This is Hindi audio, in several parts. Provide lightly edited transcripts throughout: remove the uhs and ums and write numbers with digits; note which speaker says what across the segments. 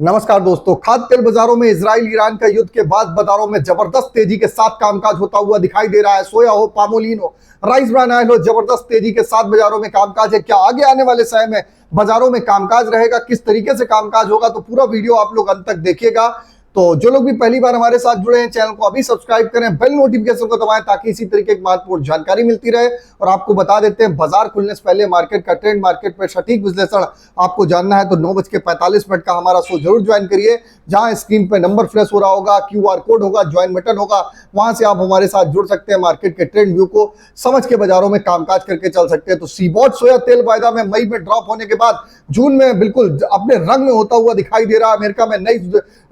Speaker 1: नमस्कार दोस्तों, खाद्य तेल बाजारों में इजराइल ईरान का युद्ध के बाद बाजारों में जबरदस्त तेजी के साथ कामकाज होता हुआ दिखाई दे रहा है। सोया हो, पामोलिन हो, राइस ब्रान ऑयल हो, जबरदस्त तेजी के साथ बाजारों में कामकाज है। क्या आगे आने वाले समय में बाजारों में कामकाज रहेगा, किस तरीके से कामकाज होगा, तो पूरा वीडियो आप लोग अंत तक देखिएगा। तो जो लोग भी पहली बार हमारे साथ जुड़े हैं, चैनल को अभी सब्सक्राइब करें, बेल नोटिफिकेशन को दबाएं ताकि इसी तरीके की महत्वपूर्ण जानकारी मिलती रहे। और आपको बता देते हैं, बाजार खुलने से पहले मार्केट का ट्रेंड, मार्केट पर सटीक विश्लेषण आपको जानना है तो 9:45 का हमारा शो जरूर ज्वाइन करिए। जहां स्क्रीन पे नंबर फ्लैश हो रहा होगा, QR कोड होगा, ज्वाइन बटन होगा, वहां से आप हमारे साथ जुड़ सकते हैं। मार्केट के ट्रेंड व्यू को समझ के बाजारों में कामकाज करके चल सकते हैं। तो सीबॉट सोया तेल वायदा में मई में ड्रॉप होने के बाद जून में बिल्कुल अपने रंग में होता हुआ दिखाई दे रहा है। अमेरिका में नई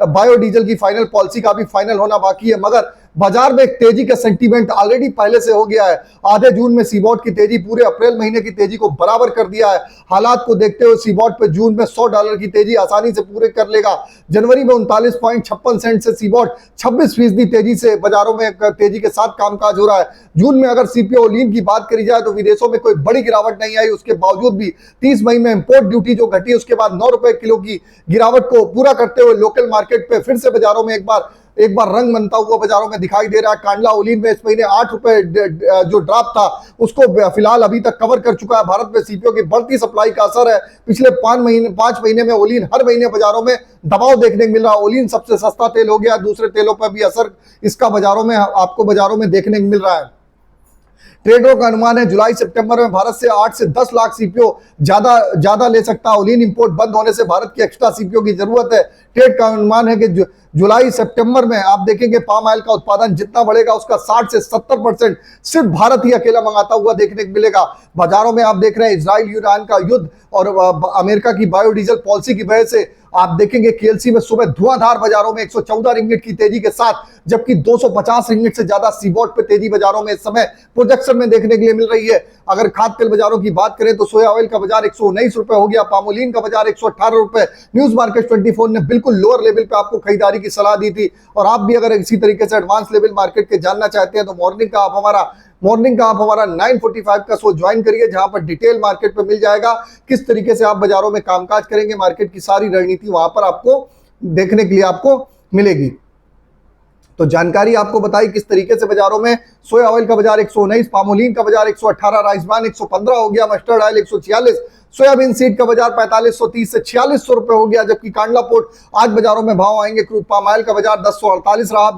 Speaker 1: बायोडीजल की फाइनल पॉलिसी का भी फाइनल होना बाकी है, मगर बाजार में एक तेजी का सेंटीमेंट ऑलरेडी पहले से हो गया है। आधे जून में सीबॉट की तेजी पूरे अप्रैल महीने की तेजी को बराबर कर दिया है। हालात को देखते हुए सीबॉट पे जून में $100 की तेजी आसानी से पूरे कर लेगा। जनवरी में 39.56 सेंट से सीबॉट 26% तेजी से बाजारों में तेजी के साथ कामकाज हो रहा है। जून में अगर सीपीओ लीन की बात करी जाए तो विदेशों में कोई बड़ी गिरावट नहीं आई, उसके बावजूद भी 30 मई में इंपोर्ट ड्यूटी जो घटी, उसके बाद ₹9 किलो की गिरावट को पूरा करते हुए लोकल मार्केट पे फिर से बाजारों में एक बार रंग बनता हुआ बाजारों में दिखाई दे रहा है। कांडला ओलिन में इस महीने ₹8 जो ड्रॉप था उसको फिलहाल अभी तक कवर कर चुका है। भारत में सीपीओ की बढ़ती सप्लाई का असर है। पिछले 5 महीने में ओलिन हर महीने बाजारों में दबाव देखने को मिल रहा है। ओलिन सबसे सस्ता तेल हो गया, दूसरे तेलों पर भी असर इसका बाजारों में आपको बाजारों में देखने को मिल रहा है। ट्रेडरों का अनुमान है जुलाई सितंबर में भारत से 8 से 10 लाख सीपीओ ज्यादा ले सकता है। ओलिन इंपोर्ट बंद होने से भारत की एक्स्ट्रा सीपीओ की जरूरत है। ट्रेड का अनुमान है कि जुलाई सितंबर में आप देखेंगे पाम ऑयल का उत्पादन जितना बढ़ेगा उसका 60 से 70% सिर्फ भारत ही अकेला मंगाता हुआ देखने को मिलेगा। बाजारों में आप देख रहे हैं इजराइल ईरान का युद्ध और अमेरिका की बायोडीजल पॉलिसी की वजह से आप देखेंगे केएलसी में सुबह धुआंधार बाजारों में 114 रिंगिट की तेजी के साथ, जबकि 250 रिंगिट से ज्यादा सीबॉट पे तेजी बाजारों में इस समय प्रोजेक्शन में देखने के लिए मिल रही है। अगर खाद्य तेल बाजारों की बात करें तो सोया ऑयल का बाजार ₹119 हो गया, पामोलिन का बाजार ₹118। न्यूज मार्केट 24 ने बिल्कुल लोअर लेवल पे आपको खरीदारी की सलाह दी थी। और आप भी अगर इसी तरीके से एडवांस लेवल मार्केट के जानना चाहते हैं तो मॉर्निंग का आप हमारा 9:45 का शो ज्वाइन करिए, जहां पर डिटेल मार्केट पे मिल जाएगा किस तरीके से आप बाजारों में कामकाज करेंगे। मार्केट की सारी रणनीति वहां पर आपको देखने के लिए आपको मिलेगी। तो जानकारी आपको बताई किस तरीके से बाजारों में सोया ऑयल का बाजार 119, पामोलिन का बाजार 118, राइस ब्रान 115 हो गया, मस्टर्ड ऑयल 146, सोयाबीन सीड का बाजार 4530 से ₹4600 हो गया। जबकि कांडला पोर्ट आज बाजारों में भाव आएंगे। क्रूड पाम ऑयल का बाजार 1048 रहा,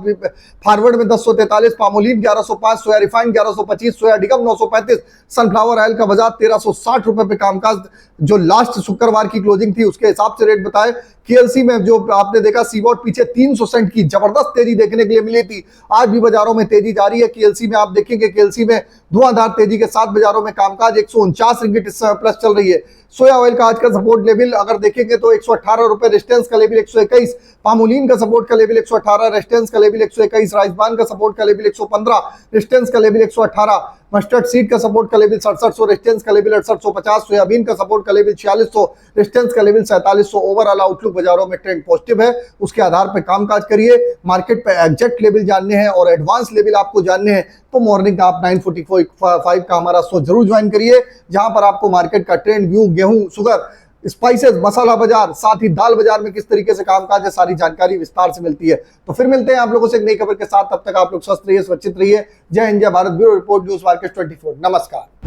Speaker 1: फॉरवर्ड में 1043, पामोलिन 1105, सोया रिफाइंड 1125, सोया डिगम 935, सनफ्लावर ऑयल का बाजार ₹1360 पे कामकाज जो लास्ट शुक्रवार की क्लोजिंग थी उसके हिसाब से रेट बताए। केएलसी में जो आपने देखा सीबॉट पीछे 300 सेंट की जबरदस्त तेजी देखने के लिए मिली थी, आज भी बाजारों में तेजी जारी है। केएलसी में आप देखेंगे केएलसी में धुआंधार तेजी के साथ बाजारों में कामकाज 149 रिंगिट इस समय प्लस चल रही है। सोया ऑयल का आज का सपोर्ट लेवल अगर देखेंगे तो ₹118, रेजिस्टेंस का लेवल 121, पामोलिन का सपोर्ट का लेवल 118, रेजिस्टेंस का लेवल 121, राइस ब्रान का सपोर्ट का लेवल 115, रेजिस्टेंस का लेवल 118, मस्टर्ड सीड का सपोर्ट का लेवल 6700, रेजिस्टेंस का लेवल 6850, सोयाबीन का सपोर्ट का लेवल 4600, रेजिस्टेंस का लेवल 4700। ओवरऑल आउटलुक बाजारों में ट्रेंड पॉजिटिव है, उसके आधार पर कामकाज करिए। मार्केट पे एग्जैक्ट लेवल जानने हैं और एडवांस लेवल आपको जानने हैं तो मॉर्निंग का आप 9:45 का हमारा शो जरूर ज्वाइन करिए, जहां पर आपको मार्केट का ट्रेंड व्यू, गेहूं, शुगर, स्पाइसेस, मसाला बाजार, साथ ही दाल बाजार में किस तरीके से कामकाज है, सारी जानकारी विस्तार से मिलती है। तो फिर मिलते हैं आप लोगों से एक नई खबर के साथ, तब तक आप लोग स्वस्थ रहिए, सुरक्षित रहिए। जय हिंद, जय Bharat. Bureau report, news market 24। नमस्कार।